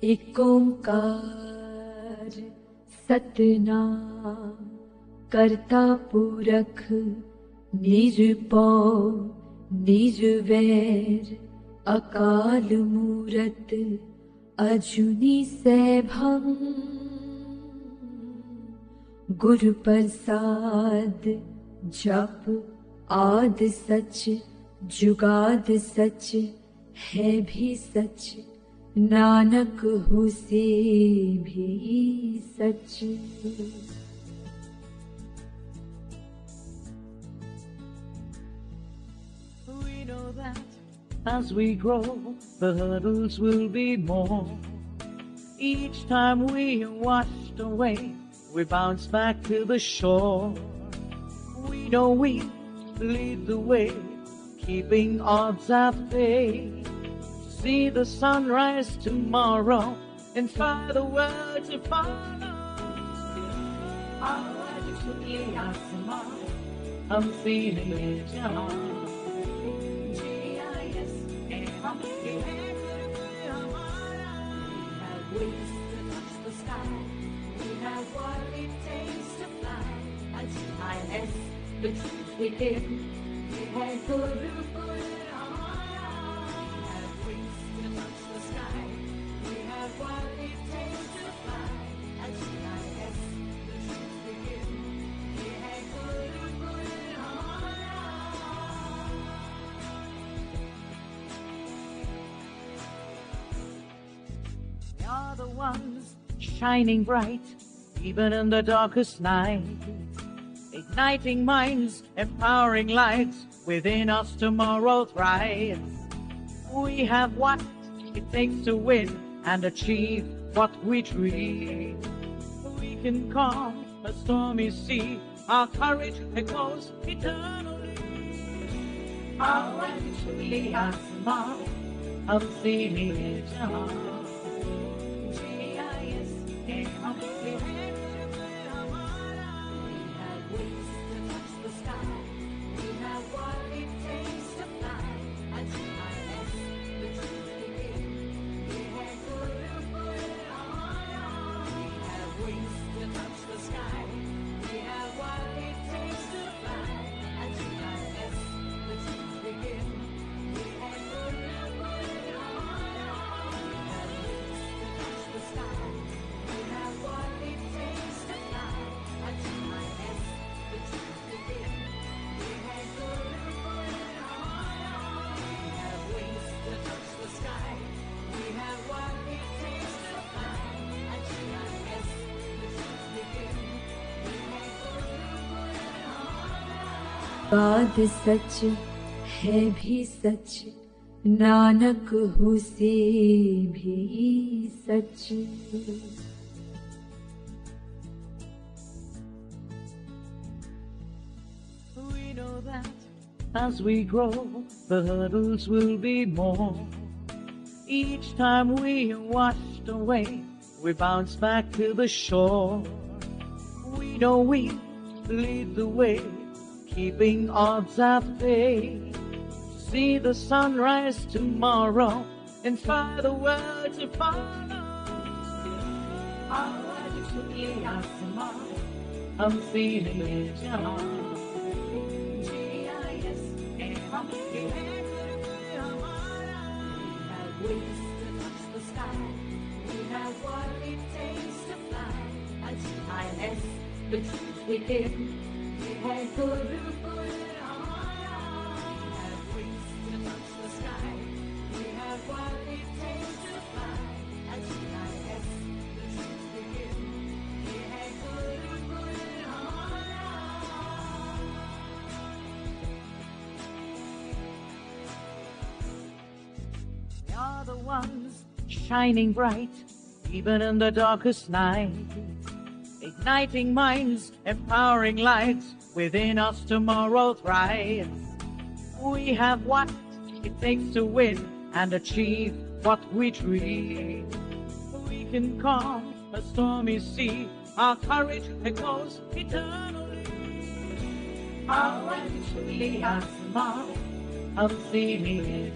एक ओंकार सतनाम करता पुरख निरपौ निर्वैर अकाल मूरत अजूनी सैभं गुरु प्रसाद जप आद सच जुगाद सच है भी सच नानक होसे भी सच। We know that as we grow, the hurdles will be more. Each time we are washed away, we bounce back to the shore. We know we lead the way, keeping odds at bay. See the sunrise tomorrow, inspire the world to follow. JIS Samman, I'm feeling it, JIS Campus, we have wings to touch the sky. We have what it takes to fly. At JIS, the truth within, we have Guru. We are the ones shining bright, even in the darkest night, igniting minds, empowering lights, within us tomorrow thrives. We have what it takes to win and achieve what we dream. We can calm a stormy sea, our courage echoes eternally. Our JIS Samman, I'm feeling it, JIS Campus, we have wings to touch the sky. We have what it takes to fly. At JIS, the truth within, we have Guru. We have wings to touch the sky. We have what it takes to fly. At JIS, the truth within, we have Guru. बात सच है भी सच नानक होसे भी सच। We know that as we grow, the hurdles will be more. Each time we are washed away, we bounce back to the shore. We know we lead the way, keeping odds at bay. See the sunrise tomorrow, inspire the world to follow. JIS Samman, I'm feeling it, JIS Campus, we have wings to touch the sky. We have what it takes to fly. At JIS, the truth within, we have Guru. We are the ones shining bright, even in the darkest night, igniting minds, empowering lights, within us tomorrow thrives. We have what it takes to win and achieve what we dream. We can calm a stormy sea, our courage echoes eternally. Our JIS Samman, I'm feeling it,